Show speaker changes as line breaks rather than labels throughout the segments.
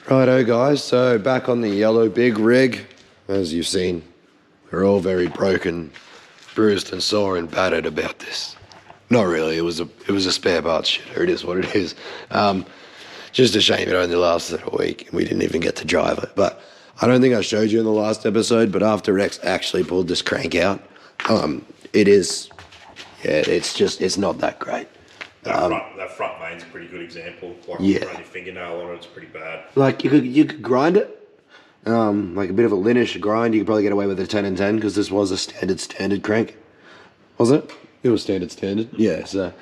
Righto guys, so back on the yellow big rig. As you've seen, we're all very broken, bruised and sore and battered about this. Not really, it was a spare parts shitter, it is what it is. Just a shame it only lasted a week and we didn't even get to drive it. But I don't think I showed you in the last episode, but after Rex actually pulled this crank out, it's not that great.
That front main's a pretty good example. Like
yeah.
Run your fingernail on it, it's pretty bad.
Like you could grind it, like a bit of a Linish grind. You could probably get away with a 10 and 10 because this was a standard crank, was it? It was standard. Yeah. So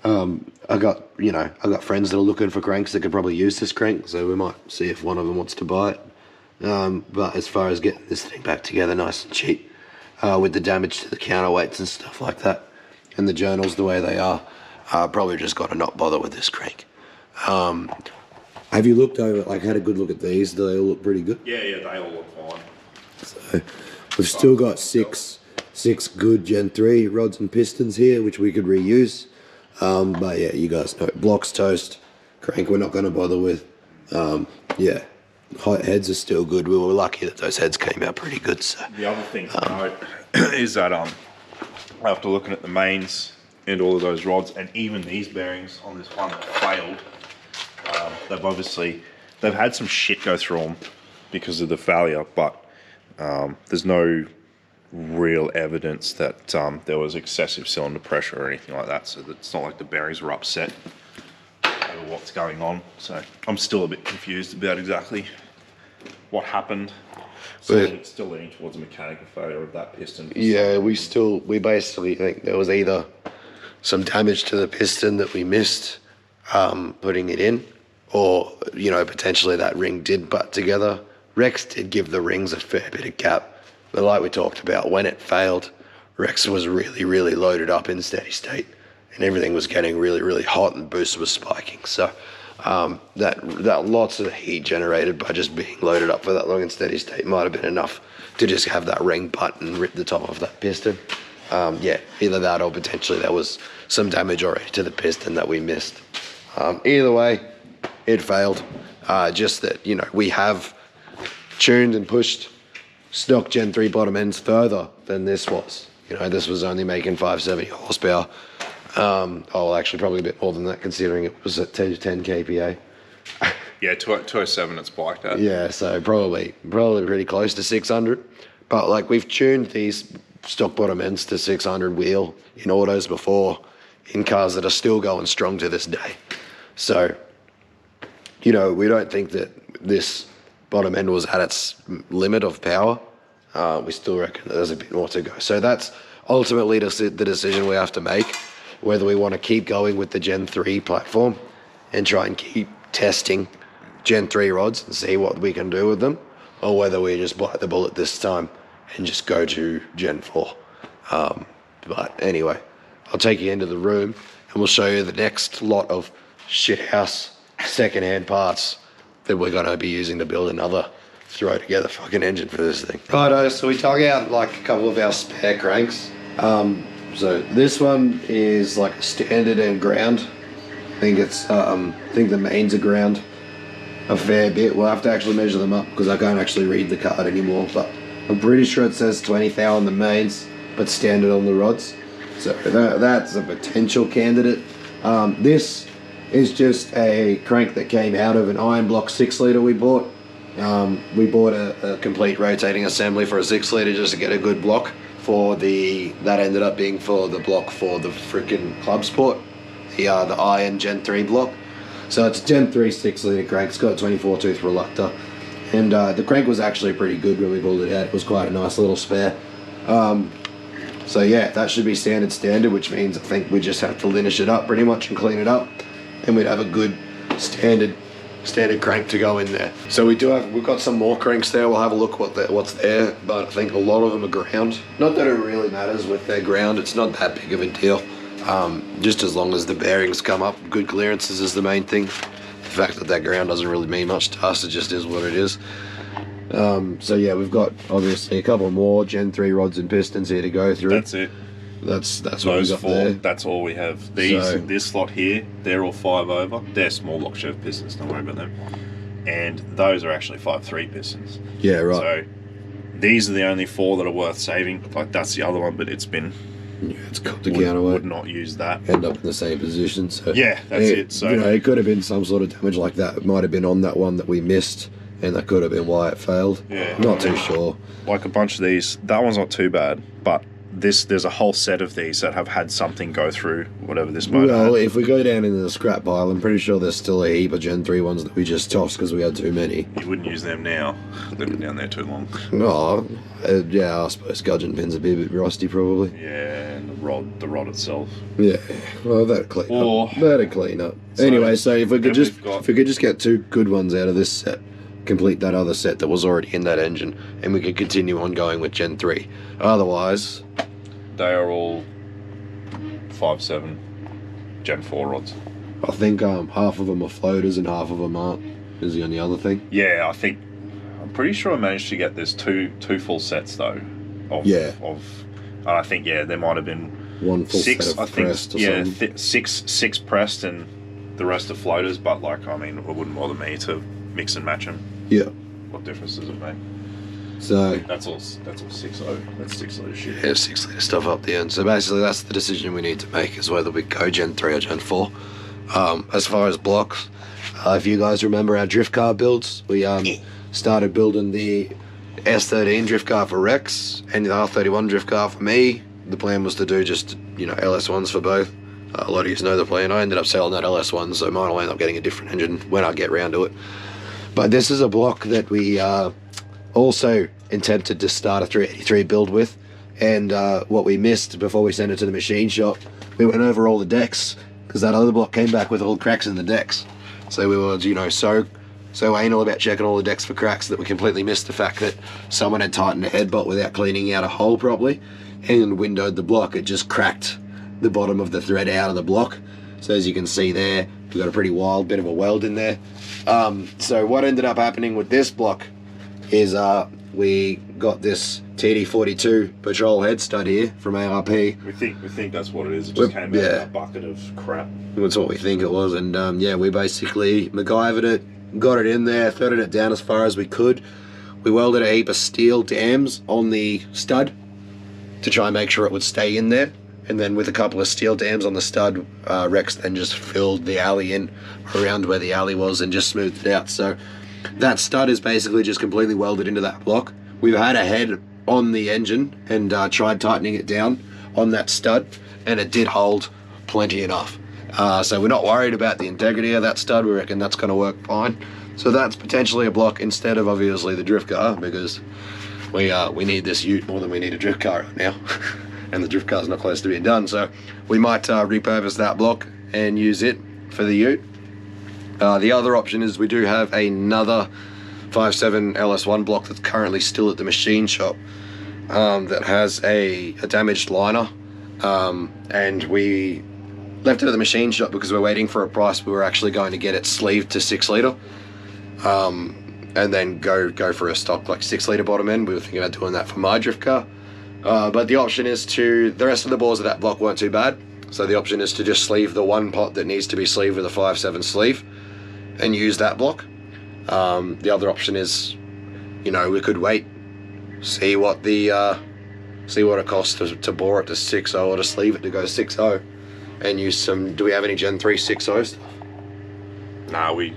I got friends that are looking for cranks that could probably use this crank. So we might see if one of them wants to buy it. But as far as getting this thing back together nice and cheap, with the damage to the counterweights and stuff like that, and the journals the way they are. Probably just got to not bother with this crank. Have you looked over, like had a good look at these? Do they all look pretty good?
Yeah, they all look fine.
So we've still got six good Gen 3 rods and pistons here, which we could reuse. But yeah, you guys know, blocks toast, crank we're not going to bother with. Yeah, heads are still good. We were lucky that those heads came out pretty good. So
the other thing to note is that after looking at the mains, and all of those rods, and even these bearings on this one that failed, they've had some shit go through them because of the failure, but there's no real evidence that there was excessive cylinder pressure or anything like that, so it's not like the bearings were upset over what's going on. So I'm still a bit confused about exactly what happened. Still leaning towards a mechanical failure of that piston.
Yeah, we basically think there was either some damage to the piston that we missed putting it in, or potentially that ring did butt together. Rex did give the rings a fair bit of gap, but like we talked about, when it failed, Rex was really loaded up in steady state and everything was getting really hot and boost was spiking. So that lots of heat generated by just being loaded up for that long in steady state might have been enough to just have that ring butt and rip the top of that piston. Yeah, either that or potentially there was some damage already to the piston that we missed. Either way, it failed. Just that, we have tuned and pushed stock Gen 3 bottom ends further than this was. This was only making 570 horsepower. Actually probably a bit more than that considering it was at 10 kPa.
Yeah, 207 it's biked at.
Yeah, so probably pretty close to 600. But like we've tuned these stock bottom ends to 600 wheel in autos before, in cars that are still going strong to this day. So, we don't think that this bottom end was at its limit of power. We still reckon that there's a bit more to go. So that's ultimately the decision we have to make, whether we want to keep going with the Gen 3 platform and try and keep testing Gen 3 rods and see what we can do with them, or whether we just bite the bullet this time and just go to Gen 4. But anyway, I'll take you into the room and we'll show you the next lot of shithouse second-hand parts that we're going to be using to build another throw together fucking engine for this thing. Righto, so we dug out like a couple of our spare cranks. So this one is like a standard and ground. I think the mains are ground a fair bit. We'll have to actually measure them up because I can't actually read the card anymore, but I'm pretty sure it says 20 thou on the mains, but standard on the rods. So that's a potential candidate. This is just a crank that came out of an iron block 6 litre we bought. We bought a complete rotating assembly for a 6 litre just to get a good block for that ended up being for the block for the freaking Club Sport, the iron Gen 3 block. So it's a Gen 3 6 litre crank. It's got a 24 tooth reluctor. And the crank was actually pretty good when we pulled it out. It was quite a nice little spare. So yeah, that should be standard, which means I think we just have to linish it up pretty much and clean it up, and we'd have a good standard crank to go in there. So we've got some more cranks there. We'll have a look what's there, but I think a lot of them are ground. Not that it really matters with their ground. It's not that big of a deal. Just as long as the bearings come up, good clearances is the main thing. The fact that ground doesn't really mean much to us, it just is what it is. So yeah, we've got obviously a couple more Gen 3 rods and pistons here to go through.
That's it.
That's
those
what we got
4.
there.
That's all we have. This lot here, they're all 5 over. They're small lock sheave pistons. Don't worry about them. and those are actually 5.3 pistons.
Yeah, right.
So these are the only 4 that are worth saving. Like that's the other one, but it's been
It's got the counterweight.
Would not use that.
End up in the same position. So
yeah, that's it. So
it could have been some sort of damage like that. It might have been on that one that we missed, and that could have been why it failed.
Yeah,
not too sure.
Like a bunch of these, that one's not too bad, but there's a whole set of these that have had something go through whatever this motor
Well,
had.
if we go down into the scrap pile, I'm pretty sure there's still a heap of Gen 3 ones that we just tossed because we had too many.
You wouldn't use them now. They've been down there too long.
Oh, yeah, I suppose gudgeon pins would be a bit rusty probably.
Yeah, and the rod itself.
Yeah, well, that'd clean up. That'd clean up.
So,
anyway, so if we could
then
if we could just get 2 good ones out of this set, complete that other set that was already in that engine, and we could continue on going with Gen 3. Otherwise,
They are all 5.7 Gen 4 rods.
I think half of them are floaters and half of them aren't. Is the only other thing.
Yeah, I'm pretty sure I managed to get this two full sets though. I think there might have been
One full
6.
set of
I think
pressed or something.
six pressed and the rest are floaters. But like, I mean, it wouldn't bother me to mix and match them.
Yeah.
What difference does it make?
So
That's all 6.0. That's 6 litre shit.
yeah, 6 litre stuff up the end. So basically, that's the decision we need to make: is whether we go Gen 3 or Gen 4. As far as blocks, if you guys remember our drift car builds, we started building the S13 drift car for Rex and the R31 drift car for me. The plan was to do just LS1s for both. A lot of you know the plan. I ended up selling that LS1, so mine will end up getting a different engine when I get round to it. But this is a block that we also attempted to start a 383 build with, and what we missed before we sent it to the machine shop, we went over all the decks because that other block came back with all cracks in the decks. So we were so anal about checking all the decks for cracks that we completely missed the fact that someone had tightened a headbolt without cleaning out a hole properly and windowed the block. It just cracked the bottom of the thread out of the block. So as you can see there, we've got a pretty wild bit of a weld in there. So what ended up happening with this block is we got this TD42 patrol head stud here from ARP.
We think that's what it is. It just came out of a bucket of crap.
That's what we think it was, and we basically MacGyvered it, got it in there, threaded it down as far as we could. We welded a heap of steel dams on the stud to try and make sure it would stay in there, and then with a couple of steel dams on the stud, Rex then just filled the alley in around where the alley was and just smoothed it out. So that stud is basically just completely welded into that block. We've had a head on the engine and tried tightening it down on that stud, and it did hold plenty enough. So we're not worried about the integrity of that stud. We reckon that's going to work fine. So that's potentially a block instead of obviously the drift car, because we need this ute more than we need a drift car right now. And the drift car's not close to being done, so we might repurpose that block and use it for the ute. The other option is we do have another 5.7 LS1 block that's currently still at the machine shop that has a damaged liner, and we left it at the machine shop because we're waiting for a price. We were actually going to get it sleeved to 6 litre and then go for a stock like 6 litre bottom end. We were thinking about doing that for my drift car, but the option is the rest of the bores of that block weren't too bad, so the option is to just sleeve the one pot that needs to be sleeved with a 5.7 sleeve and use that block. The other option is, we could wait, see what it costs to bore it to 6.0 or to sleeve it to go 6.0, and use some. Do we have any Gen 3 6.0 stuff?
Nah, we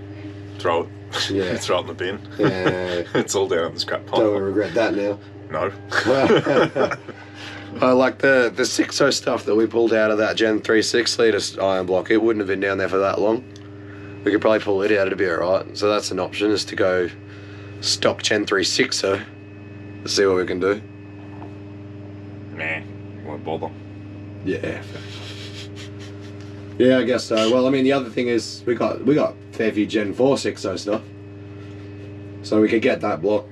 throw it.
Yeah.
Throw it in the bin.
Yeah.
It's all down in the scrap pile.
Don't regret that now.
No.
Like the 6.0 stuff that we pulled out of that Gen 3 6 litre iron block, it wouldn't have been down there for that long. We could probably pull it out, it'd be alright. So that's an option, is to go stock Gen 3 6.0. Let's see what we can do.
Nah, won't bother.
Yeah. Yeah, I guess so. Well, I mean, the other thing is we got fair few Gen 4 6.0 stuff. So we could get that block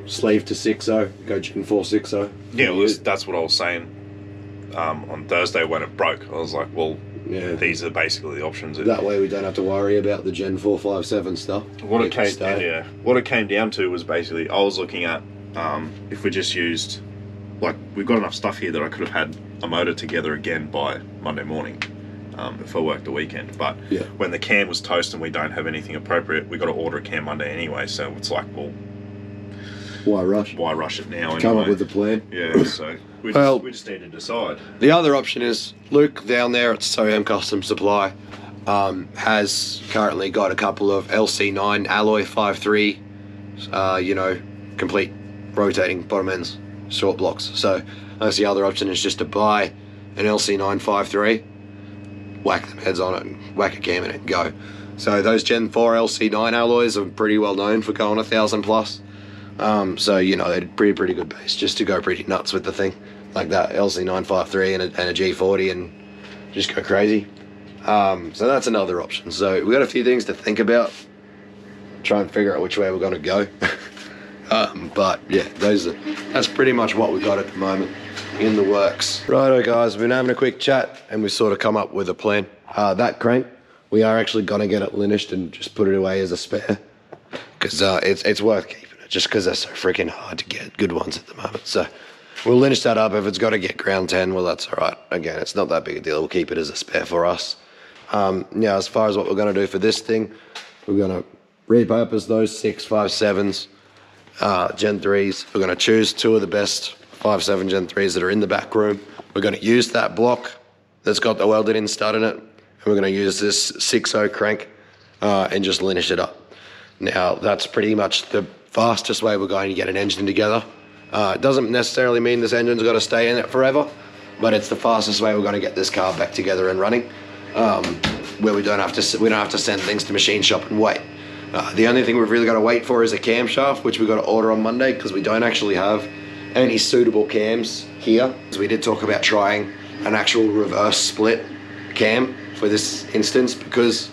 sleeve to 6.0, go Gen 4 6.0.
Yeah, well, that's what I was saying on Thursday when it broke. I was like, well,
yeah,
these are basically the options.
That way we don't have to worry about the Gen 4 5.7 stuff.
What it came down to was basically, I was looking at if we just used, like, we've got enough stuff here that I could have had a motor together again by Monday morning. if I work the weekend. But
Yeah.
when the cam was toast and we don't have anything appropriate, we got to order a cam Monday anyway. So it's like, well,
Why rush?
why rush it now?
Come
anyway?
up with a plan.
Yeah, so we just need to decide.
The other option is Luke down there at SOM Custom Supply has currently got a couple of LC9 alloy 5.3, complete rotating bottom ends, short blocks. So that's the other option, is just to buy an LC9 5.3, whack them heads on it, and whack a cam in it and go. So those Gen 4 LC9 alloys are pretty well known for going 1,000 plus. So they're pretty good base, just to go pretty nuts with the thing, like that LC9 5.3 and a G40 and just go crazy. So that's another option. So we've got a few things to think about, try and figure out which way we're going to go. But yeah, that's pretty much what we got at the moment in the works. Righto guys, we've been having a quick chat and we've sort of come up with a plan. That crank, we are actually going to get it linished and just put it away as a spare, because it's worth keeping it, just because they're so freaking hard to get good ones at the moment. So we'll linish that up. If it's got to get ground 10, well, that's all right. Again, it's not that big a deal. We'll keep it as a spare for us. As far as what we're going to do for this thing, we're going to repurpose those 657s, Gen 3s. We're going to choose two of the best 5.7 Gen 3s that are in the back room. We're going to use that block that's got the welded in stud in it, and we're going to use this 6.0 crank and just linish it up. Now, that's pretty much the fastest way we're going to get an engine together. It doesn't necessarily mean this engine's got to stay in it forever, but it's the fastest way we're going to get this car back together and running, where we don't have to send things to machine shop and wait. The only thing we've really got to wait for is a camshaft, which we've got to order on Monday, because we don't actually have any suitable cams here. So we did talk about trying an actual reverse split cam for this instance, because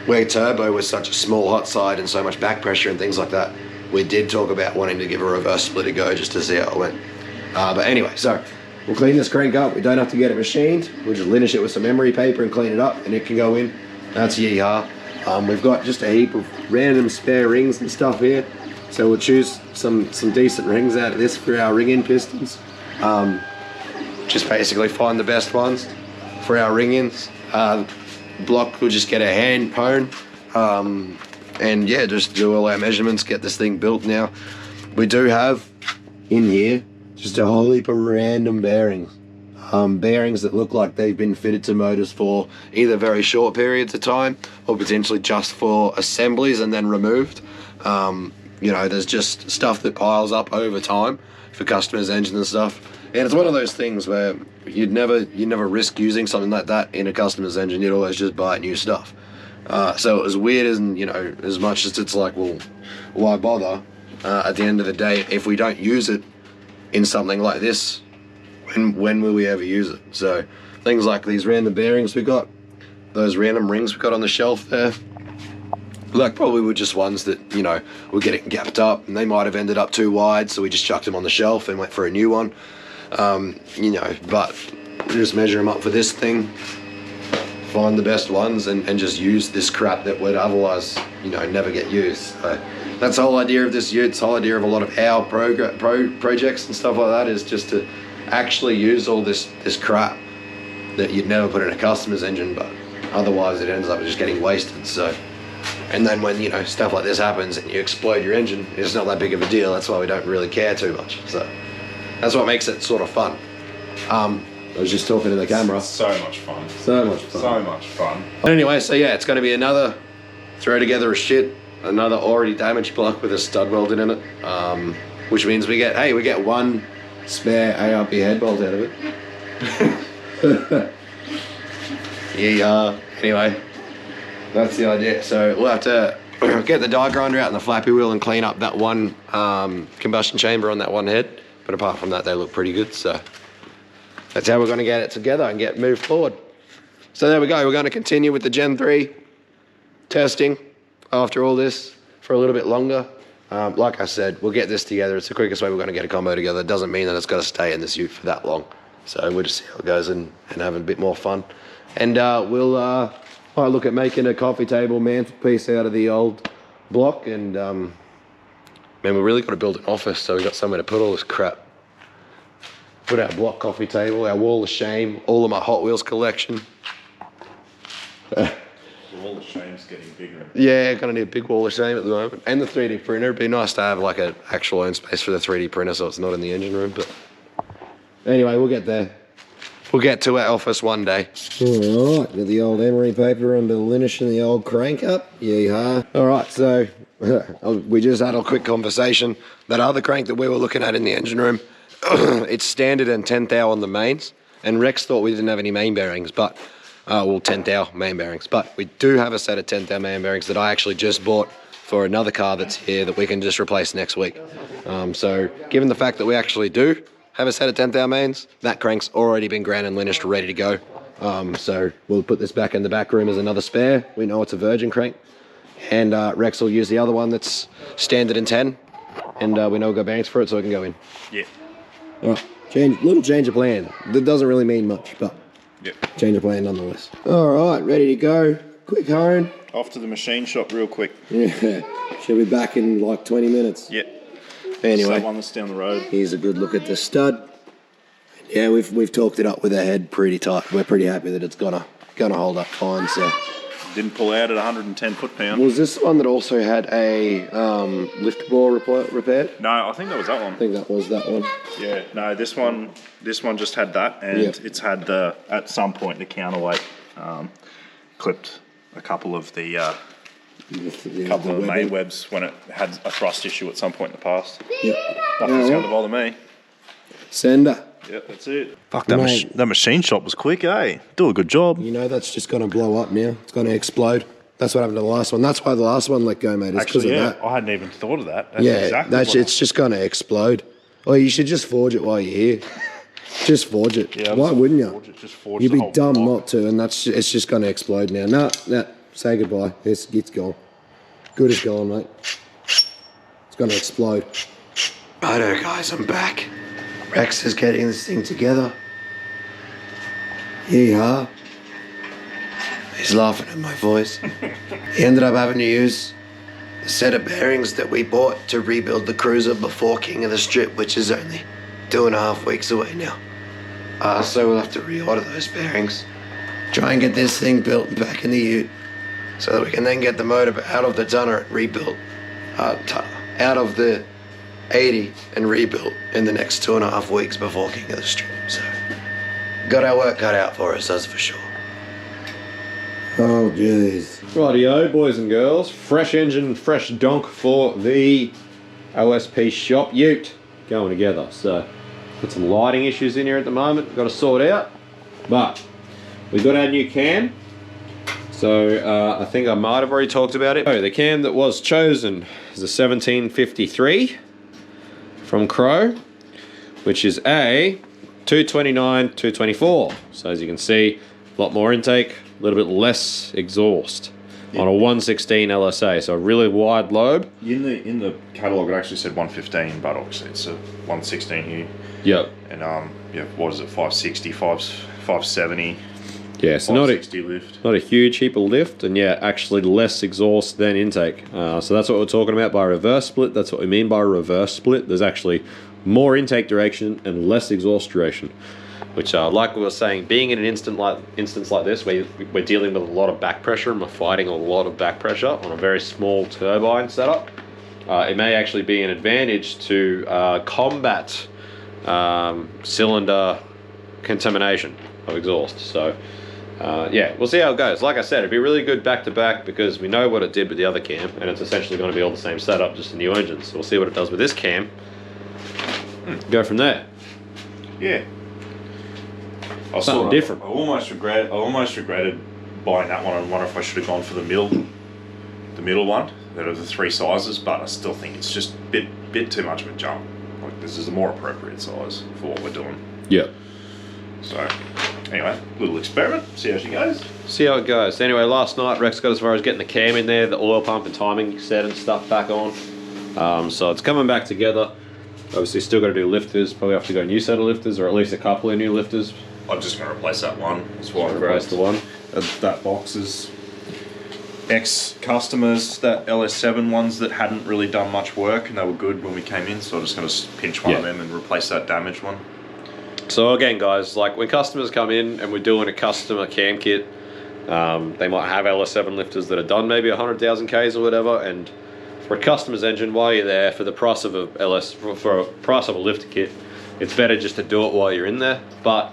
where turbo was such a small hot side and so much back pressure and things like that, we did talk about wanting to give a reverse split a go just to see how it went. But anyway, so we'll clean this crank up. We don't have to get it machined. We'll just linish it with some emery paper and clean it up, and it can go in. That's yeehaw. We've got just a heap of random spare rings and stuff here, so we'll choose some decent rings out of this for our ring-in pistons. Just basically find the best ones for our ring-ins. Block, we'll just get a hand pone, and yeah, just do all our measurements, get this thing built. Now, we do have in here just a whole heap of random bearings. Bearings that look like they've been fitted to motors for either very short periods of time or potentially just for assemblies and then removed. There's just stuff that piles up over time for customers' engines and stuff. And it's one of those things where you'd never risk using something like that in a customer's engine. You'd always just buy new stuff. So as weird as, as much as it's like, well, why bother? At the end of the day, if we don't use it in something like this, when will we ever use it? So things like these random bearings we got, those random rings we got on the shelf there, like probably were just ones that, were getting gapped up, and they might have ended up too wide, so we just chucked them on the shelf and went for a new one. But just measure them up for this thing, find the best ones, and just use this crap that would otherwise, never get used. So that's the whole idea of this ute. It's the whole idea of a lot of our projects and stuff like that, is just to actually use all this crap that you'd never put in a customer's engine, but otherwise it ends up just getting wasted. So, and then when stuff like this happens and you explode your engine, it's not that big of a deal. That's why we don't really care too much. So that's what makes it sort of fun. I was just talking to the camera.
So much fun.
So much fun.
So much fun.
Anyway, so yeah, it's going to be another throw together of shit, another already damaged block with a stud welded in it, which means we get one spare ARP head bolt out of it. Yeah, anyway, that's the idea. So we'll have to get the die grinder out and the flappy wheel and clean up that one combustion chamber on that one head. But apart from that, they look pretty good. So that's how we're going to get it together and get moved forward. So there we go. We're going to continue with the Gen 3 testing after all this for a little bit longer. Like I said, we'll get this together. It's the quickest way we're going to get a combo together. It doesn't mean that it's got to stay in this ute for that long. So we'll just see how it goes and have a bit more fun. And we'll might look at making a coffee table mantelpiece out of the old block. And man, we really got to build an office so we got somewhere to put all this crap. Put our block coffee table, our wall of shame, all of my Hot Wheels collection.
All the shame's getting bigger.
Yeah, gonna need a big wall of shame at the moment. And the 3D printer. It'd be nice to have like an actual own space for the 3D printer so it's not in the engine room, but anyway, we'll get there. We'll get to our office one day. Alright, got the old emery paper under the linish and the old crank up. Yeehaw. Alright, so we just had a quick conversation. That other crank that we were looking at in the engine room, it's standard and 10 thou on the mains, and Rex thought we didn't have any main bearings, but well, 10 thou main bearings, but we do have a set of 10 thou main bearings that I actually just bought for another car that's here that we can just replace next week. So given the fact that we actually do have a set of 10 thou mains, that crank's already been ground and linished, ready to go. So we'll put this back in the back room as another spare. We know it's a virgin crank, and Rex will use the other one that's standard in 10, and we know we've got bearings for it, so it can go in.
Yeah.
All right, little change of plan. That doesn't really mean much, but change of plan nonetheless. All right, ready to go. Quick hone.
Off to the machine shop real quick.
Yeah, she'll be back in like 20 minutes.
Yeah.
Anyway,
one that's down the road.
Here's a good look at the stud. Yeah, we've talked it up with our head pretty tight. We're pretty happy that it's gonna hold up fine. So
Didn't pull out at 110 foot-pound.
was this one that also had a lift bore repaired?
No, I think that was that one.
I think that was that one.
Yeah, no, this one just had that, and it's had at some point the counterweight clipped a couple of the main webs when it had a thrust issue at some point in the past.
Yep.
Nothing's going to bother me.
Sender.
Yep, that's it. Fuck, that machine shop was quick, eh? Do a good job.
You know that's just going to blow up now. It's going to explode. That's what happened to the last one. That's why the last one let go, mate. It's because of that.
I hadn't even thought of that.
It's just going to explode. Oh, you should just forge it while you're here. Just forge it.
Yeah,
why wouldn't you?
Forge
You'd
the
be
whole
dumb
block.
not to, and it's just going to explode now. Nah, say goodbye. It's gone. Good as gone, mate. It's going to explode. Righto, guys, I'm back. Rex is getting this thing together. Yeehaw. He's laughing at my voice. He ended up having to use the set of bearings that we bought to rebuild the cruiser before King of the Strip, which is only 2.5 weeks away now. So we'll have to reorder those bearings, try and get this thing built and back in the ute, so that we can then get the motor out of the tonner and rebuilt, out of the 80 and rebuilt in the next 2.5 weeks before King of the Strip. So got our work cut out for us, that's for sure. Oh jeez. Rightio, boys and girls. Fresh engine, fresh donk for the OSP shop ute going together. So got some lighting issues in here at the moment, got to sort out. But we've got our new cam. So I think I might have already talked about it. Oh, the cam that was chosen is a 1753 from Crow, which is a 229, 224. So as you can see, a lot more intake, a little bit less exhaust on a 116 LSA. So a really wide lobe.
In the catalogue, it actually said 115, but obviously it's a 116 here.
Yep.
And what is it? 560, 570.
Yeah, so not a huge heap of lift, and yeah, actually less exhaust than intake. So that's what we're talking about by reverse split. That's what we mean by reverse split. There's actually more intake direction and less exhaust duration, which like we were saying, being in an instance like this, where we're dealing with a lot of back pressure and we're fighting a lot of back pressure on a very small turbine setup, it may actually be an advantage to combat cylinder contamination of exhaust. So yeah, we'll see how it goes. Like I said, it'd be really good back to back because we know what it did with the other cam, and it's essentially going to be all the same setup, just a new engine. So we'll see what it does with this cam. Go from there.
Yeah.
Something different.
I almost regretted buying that one. I wonder if I should have gone for the middle one out of the three sizes, but I still think it's just a bit too much of a jump. Like, this is the more appropriate size for what we're doing.
Yeah.
So anyway, little experiment, see how she goes.
See how it goes. Anyway, last night Rex got as far as getting the cam in there, the oil pump and timing set and stuff back on. So it's coming back together. Obviously still got to do lifters, probably have to go a new set of lifters, or at least a couple of new lifters.
I'm just going to replace that one. That's why I
replace the one.
That box is ex-customers, that LS7 ones that hadn't really done much work, and they were good when we came in, so I'm just going to pinch one of them and replace that damaged one. So again, guys, like when customers come in and we're doing a customer cam kit,
They might have LS7 lifters that are done maybe 100,000 Ks or whatever, and for a customer's engine, while you're there, for the price of a for a price of a lifter kit, it's better just to do it while you're in there. But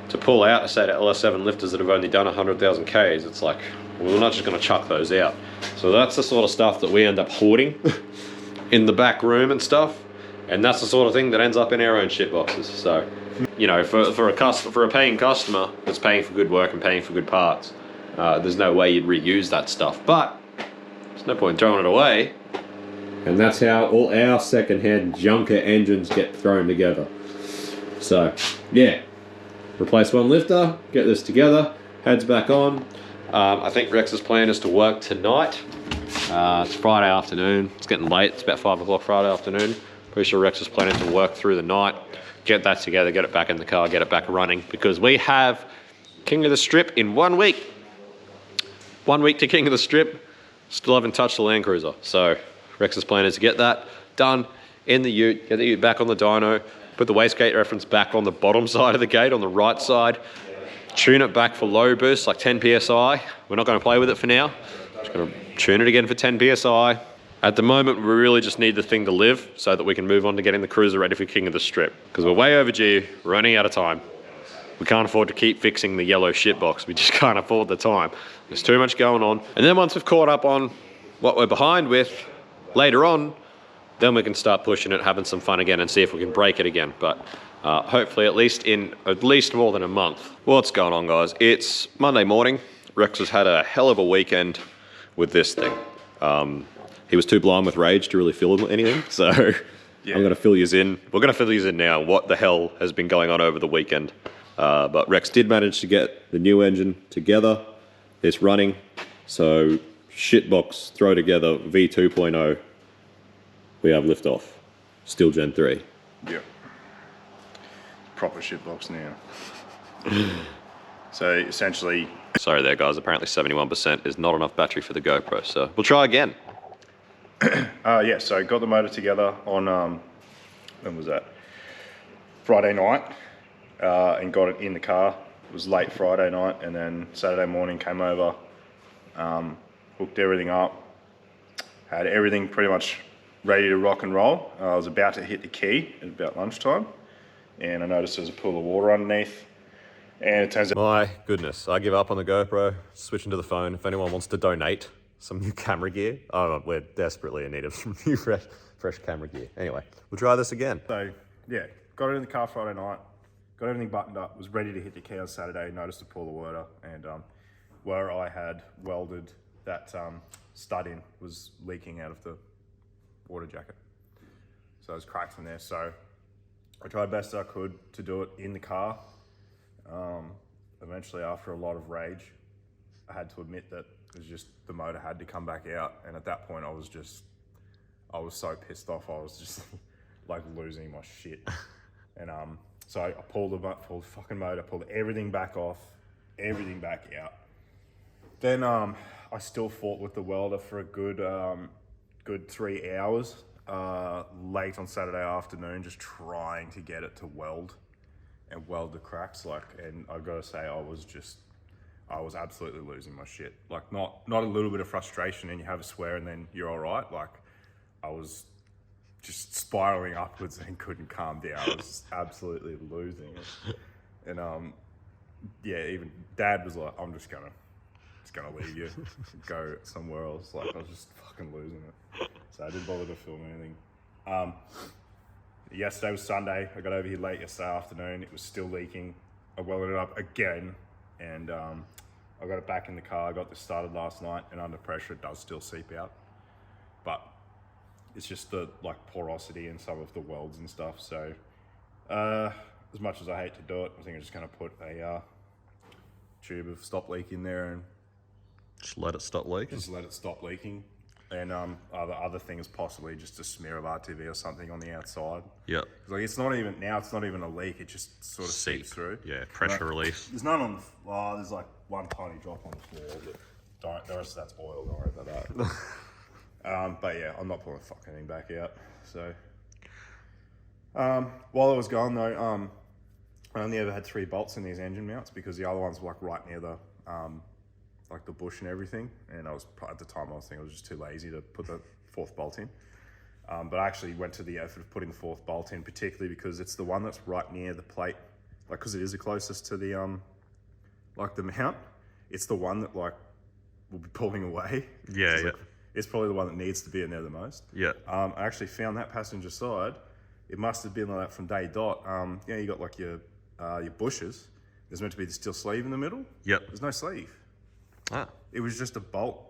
to pull out, say, the LS7 lifters that have only done 100,000 Ks, it's like, well, we're not just going to chuck those out. So that's the sort of stuff that we end up hoarding in the back room and stuff, and that's the sort of thing that ends up in our own shit boxes. So, you know, for a paying customer that's paying for good work and paying for good parts, there's no way you'd reuse that stuff. But there's no point in throwing it away. And that's how all our second-hand junker engines get thrown together. So, yeah. Replace one lifter, get this together, heads back on. I think Rex's plan is to work tonight. It's Friday afternoon. It's getting late. It's about 5 o'clock Friday afternoon. Pretty sure Rex is planning to work through the night, get that together, get it back in the car, get it back running, because we have King of the Strip in 1 week. 1 week to King of the Strip. Still haven't touched the Land Cruiser. So Rex's plan is to get that done in the ute, get the ute back on the dyno, put the wastegate reference back on the bottom side of the gate, on the right side, tune it back for low boost, like 10 PSI. We're not going to play with it for now. Just going to tune it again for 10 PSI. At the moment, we really just need the thing to live so that we can move on to getting the cruiser ready for King of the Strip. Because we're way overdue, we're running out of time. We can't afford to keep fixing the yellow shitbox. We just can't afford the time. There's too much going on. And then once we've caught up on what we're behind with later on, then we can start pushing it, having some fun again, and see if we can break it again. But hopefully at least more than a month. What's going on, guys? It's Monday morning. Rex has had a hell of a weekend with this thing. He was too blind with rage to really feel anything, so yeah. I'm going to fill you in. We're going to fill you in now what the hell has been going on over the weekend. But Rex did manage to get the new engine together. It's running. So shitbox throw together V2.0. We have liftoff. Still Gen 3.
Yep. Proper shitbox now. So essentially...
Sorry there, guys. Apparently 71% is not enough battery for the GoPro, so we'll try again.
Yeah, so got the motor together on, when was that? Friday night, and got it in the car. It was late Friday night, and then Saturday morning came over, hooked everything up, had everything pretty much ready to rock and roll. I was about to hit the key at about lunchtime, and I noticed there's a pool of water underneath, and it turns out...
My goodness, I give up on the GoPro, switching to the phone. If anyone wants to donate some new camera gear, we're desperately in need of some new fresh camera gear. Anyway, we'll try this again.
So yeah, got it in the car Friday night, got everything buttoned up, was ready to hit the key on Saturday, noticed a pool of water, and where I had welded that stud in was leaking out of the water jacket. So it was cracked from there. So I tried best I could to do it in the car. Eventually, after a lot of rage, I had to admit that it was just the motor had to come back out. And at that point, I was so pissed off. I was just like losing my shit. And so I pulled the fucking motor, pulled everything back off, everything back out. Then I still fought with the welder for a good 3 hours late on Saturday afternoon, just trying to get it to weld the cracks. And I gotta say, I was absolutely losing my shit. Like not a little bit of frustration and you have a swear and then you're all right. Like I was just spiraling upwards and couldn't calm down. I was just absolutely losing it. And yeah, even Dad was like, I'm just gonna leave you and go somewhere else. Like I was just fucking losing it. So I didn't bother to film anything. Yesterday was Sunday. I got over here late yesterday afternoon. It was still leaking. I welded it up again, and I got it back in the car. I got this started last night, and under pressure it does still seep out. But it's just the porosity in some of the welds and stuff. So as much as I hate to do it, I think I'm just gonna put a tube of stop leak in there and
just let it stop leaking.
Just let it stop leaking. And the other thing is possibly just a smear of RTV or something on the outside.
Yep.
It's not even a leak. It just sort of seeps through.
Yeah, pressure relief.
There's none on the there's like one tiny drop on the floor, but the rest of that's oil. Don't worry about that. But yeah, I'm not pulling the fucking thing back out. So while I was gone though, I only ever had 3 bolts in these engine mounts because the other ones were like right near the like the bush and everything. And at the time I was thinking I was just too lazy to put the fourth bolt in. But I actually went to the effort of putting the fourth bolt in, particularly because it's the one that's right near the plate, like because it is the closest to the like the mount. It's the one that like will be pulling away.
Yeah,
so
yeah.
It's probably the one that needs to be in there the most.
Yeah.
I actually found that passenger side. It must have been like that from day dot. You got like your bushes. There's meant to be the steel sleeve in the middle.
Yep.
There's no sleeve.
Ah,
It was just a bolt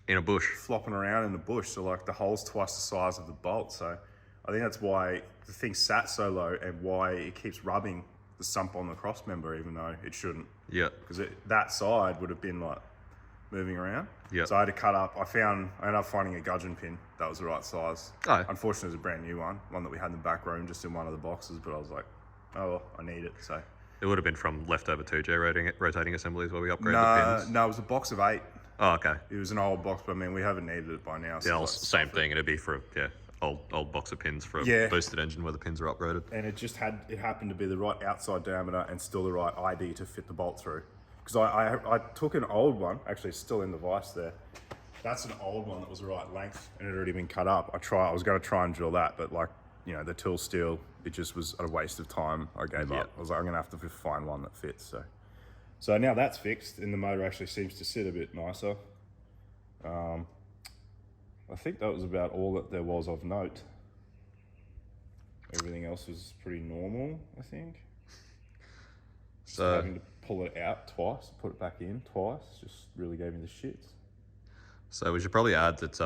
in a bush.
flopping around in the bush. So like the hole's twice the size of the bolt. So I think that's why the thing sat so low and why it keeps rubbing the sump on the cross member, even though it shouldn't.
Yeah.
Because that side would have been like moving around.
Yeah.
So I had to cut up. I ended up finding a gudgeon pin that was the right size.
Oh.
Unfortunately, it was a brand new one that we had in the back room, just in one of the boxes. But I was like, oh, well, I need it. So.
It would have been from leftover 2J rotating assemblies where we upgraded the pins.
No, it was a box of 8.
Oh, okay.
It was an old box, but I mean, we haven't needed it by now. So
Yeah,
like,
same thing. It'd be for old box of pins for a
Yeah.
boosted engine where the pins are upgraded.
And it happened to be the right outside diameter and still the right ID to fit the bolt through. Because I took an old one, actually it's still in the vise there. That's an old one that was the right length and it had already been cut up. I was going to try and drill that, but like, the tool steel, it just was a waste of time. I gave up. I was like, I'm going to have to find one that fits. So now that's fixed and the motor actually seems to sit a bit nicer. I think that was about all that there was of note. Everything else was pretty normal, I think.
So
Having to pull it out twice, put it back in twice, just really gave me the shits.
So we should probably add that,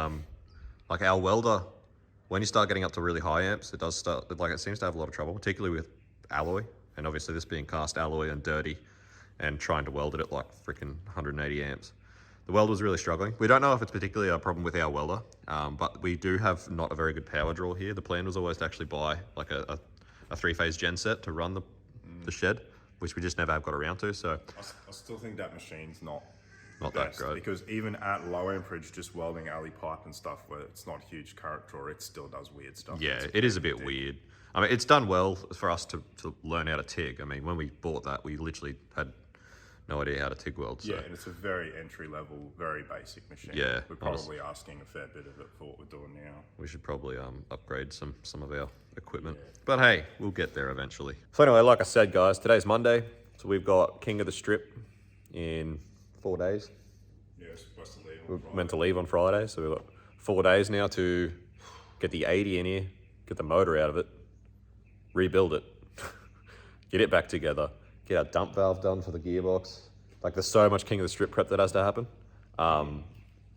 like our welder, when you start getting up to really high amps, it seems to have a lot of trouble, particularly with alloy. And obviously this being cast alloy and dirty and trying to weld it at like freaking 180 amps. The weld was really struggling. We don't know if it's particularly a problem with our welder, but we do have not a very good power draw here. The plan was always to actually buy like a 3-phase gen set to run the shed, which we just never have got around to. So
I still think that machine's not
that
best,
great.
because even at low amperage, just welding alley pipe and stuff where it's not huge current draw, it still does weird stuff.
Yeah, it is a bit weird. I mean, it's done well for us to learn how to TIG. I mean, when we bought that, we literally had no idea how to TIG weld. So.
Yeah, and it's a very entry level, very basic machine.
Yeah,
we're probably asking a fair bit of it for what we're doing now.
We should probably upgrade some of our equipment. Yeah. But hey, we'll get there eventually. So anyway, like I said, guys, today's Monday. So we've got King of the Strip in 4 days.
Yeah, we're supposed to leave on
We're
Friday.
meant to leave on Friday, so we've got 4 days now to get the 80 in here, get the motor out of it, rebuild it, get it back together, get our dump valve done for the gearbox. Like, there's so much King of the Strip prep that has to happen.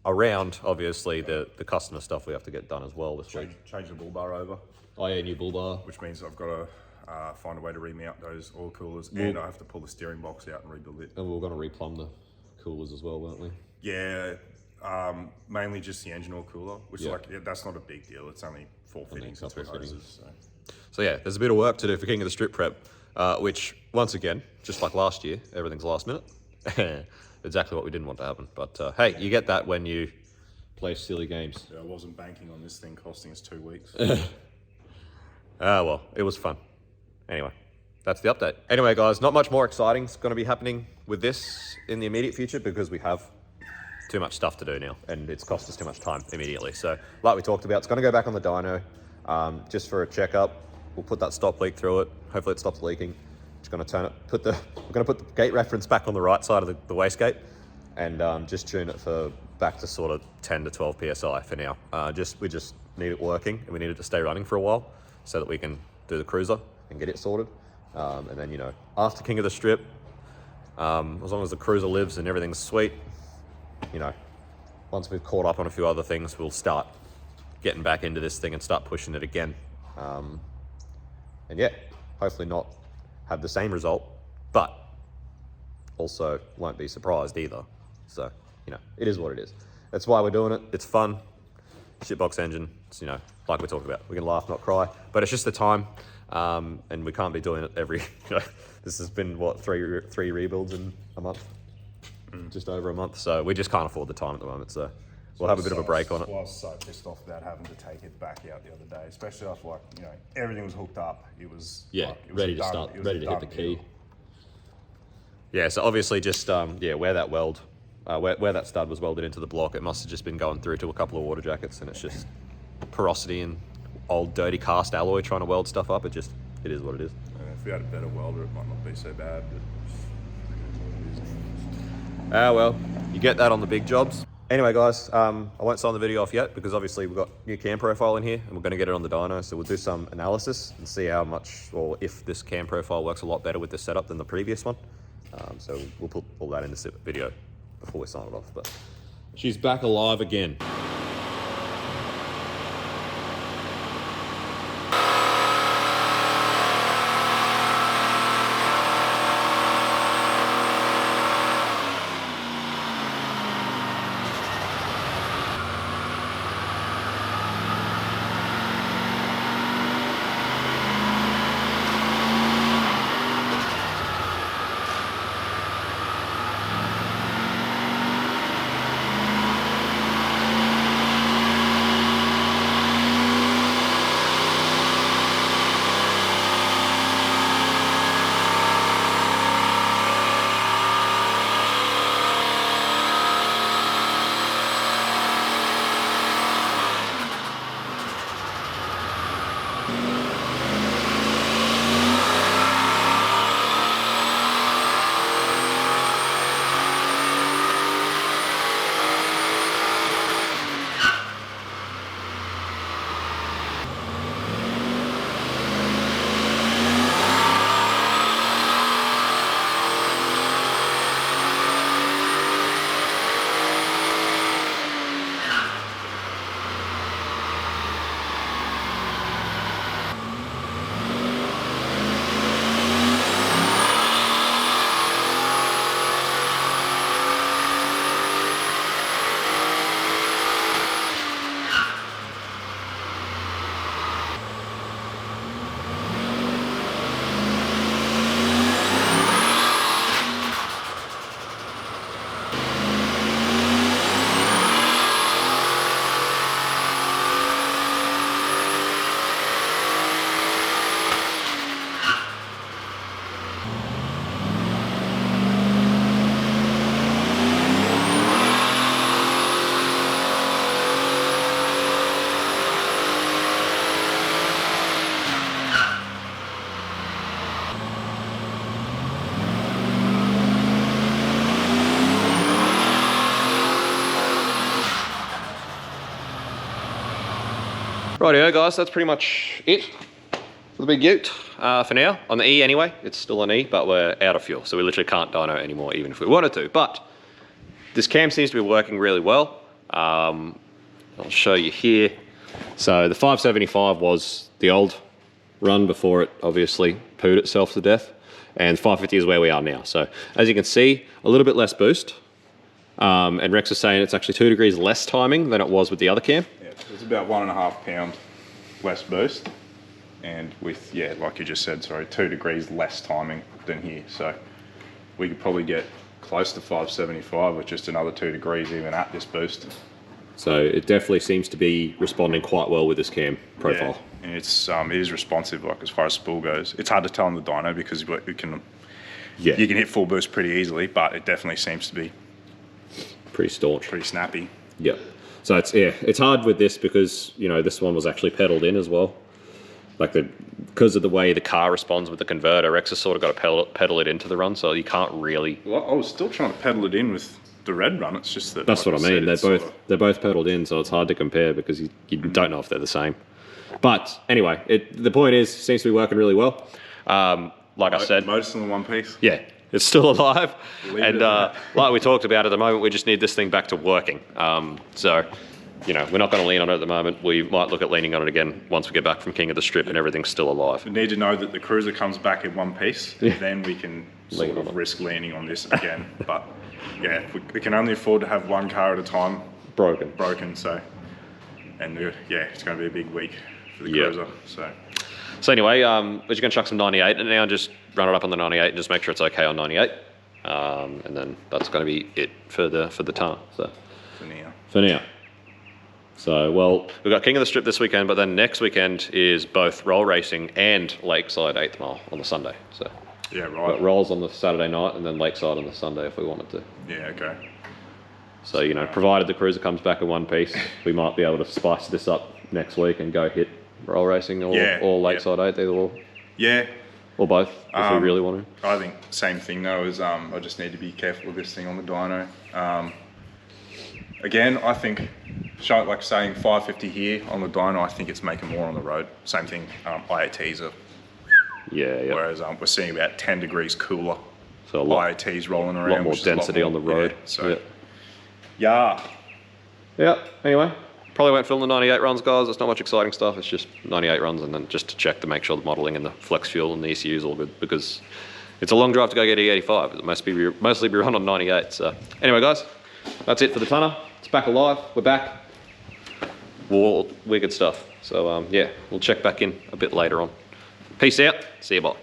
Around, obviously, the customer stuff we have to get done as well this week.
Change the bull bar over,
Oh yeah, new bull bar.
which means I've got to find a way to remount those oil coolers, and I have to pull the steering box out and rebuild it.
And we were going to replumb the coolers as well, weren't we?
Yeah, mainly just the engine oil cooler, which
Yeah.
that's not a big deal. It's only 4 fittings and 2
couple of
hoses.
So yeah, there's a bit of work to do for King of the Strip prep, which, once again, just like last year, everything's last minute. Exactly what we didn't want to happen. But hey, you get that when you play silly games.
I wasn't banking on this thing costing us 2 weeks.
Well, it was fun. Anyway, that's the update. Anyway, guys, not much more exciting is going to be happening with this in the immediate future because we have too much stuff to do now and it's cost us too much time immediately. So like we talked about, it's going to go back on the dyno just for a checkup. We'll put that stop leak through it. Hopefully it stops leaking. Just going to turn it, we're going to put the gate reference back on the right side of the wastegate and just tune it for back to sort of 10 to 12 PSI for now. We just need it working and we need it to stay running for a while so that we can do the cruiser and get it sorted. And then, after King of the Strip, as long as the cruiser lives and everything's sweet, once we've caught up on a few other things, we'll start getting back into this thing and start pushing it again. And yeah, hopefully not have the same result, but also won't be surprised either. So, it is what it is. That's why we're doing it. It's fun. Shitbox engine, it's, like we talked about. We can laugh, not cry, but it's just the time. And we can't be doing it every, this has been what, three rebuilds in a month? Just over a month. So we just can't afford the time at the moment. So we'll have a bit of a break on it.
I was so pissed off about having to take it back out the other day, especially after everything was hooked up. It was
ready to start, ready to hit the key. Yeah, so obviously just, wear that weld where that stud was welded into the block, it must have just been going through to a couple of water jackets, and it's just porosity and old dirty cast alloy trying to weld stuff up. It is what it is.
If we had a better welder, it might not be so bad.
Ah, well, you get that on the big jobs. Anyway, guys, I won't sign the video off yet because obviously we've got new cam profile in here and we're going to get it on the dyno. So we'll do some analysis and see how much, or if this cam profile works a lot better with this setup than the previous one. So we'll put all that in this video before we sign it off. But she's back alive again. Rightio guys, that's pretty much it for the big ute for now. On the E anyway, it's still an E, but we're out of fuel. So we literally can't dyno anymore even if we wanted to. But this cam seems to be working really well. I'll show you here. So the 575 was the old run before it obviously pooed itself to death. And 550 is where we are now. So as you can see, a little bit less boost. And Rex is saying it's actually 2 degrees less timing than it was with the other cam.
Yeah, it's about 1.5 pound less boost. And with, yeah, like you just said, sorry, 2 degrees less timing than here. So we could probably get close to 575 with just another 2 degrees even at this boost.
So it definitely seems to be responding quite well with this cam profile.
Yeah, and it is responsive, like as far as spool goes. It's hard to tell on the dyno because you can hit full boost pretty easily, but it definitely seems to be
pretty staunch,
pretty snappy.
Yeah. So it's hard with this because this one was actually pedaled in as well. Like because of the way the car responds with the converter, Rex has sort of got to pedal it into the run, so you can't really.
Well, I was still trying to pedal it in with the red run. It's just that.
That's what I mean. They're both pedaled in, so it's hard to compare because you don't know if they're the same. But anyway, the point is, it seems to be working really well. Like I said,
motor's still in one piece.
Yeah, it's still alive, and like we talked about at the moment, we just need this thing back to working. So. We're not going to lean on it at the moment. We might look at leaning on it again once we get back from King of the Strip and everything's still alive.
We need to know that the cruiser comes back in one piece, then we can sort of risk leaning on this again. But yeah, we can only afford to have one car at a time broken. So, and it's going to be a big week for the cruiser. So
anyway, we're just going to chuck some 98 and now just run it up on the 98 and just make sure it's okay on 98. And then that's going to be it for the tar. So for now. So, well, we've got King of the Strip this weekend, but then next weekend is both roll racing and Lakeside 8th Mile on the Sunday. So,
yeah, right.
Got rolls on the Saturday night and then Lakeside on the Sunday if we wanted to.
Yeah, okay.
So, you know, provided the cruiser comes back in one piece, we might be able to spice this up next week and go hit roll racing or Lakeside 8, either or.
Yeah.
Or both, if we really want to.
I think same thing though, is I just need to be careful with this thing on the dyno. Again, I think, like saying 550 here on the dyno, I think it's making more on the road. Same thing, IATs are, whereas we're seeing about 10 degrees cooler.
So a lot,
IATs rolling around.
a lot more density on the road.
Yeah.
Anyway, probably won't film the 98 runs, guys. It's not much exciting stuff. It's just 98 runs, and then just to check to make sure the modelling and the flex fuel and the ECU is all good, because it's a long drive to go get E85. It mostly be run on 98. So anyway, guys, that's it for the tonner. It's back alive. We're back. We're good stuff. So yeah, we'll check back in a bit later on. Peace out. See you, bye.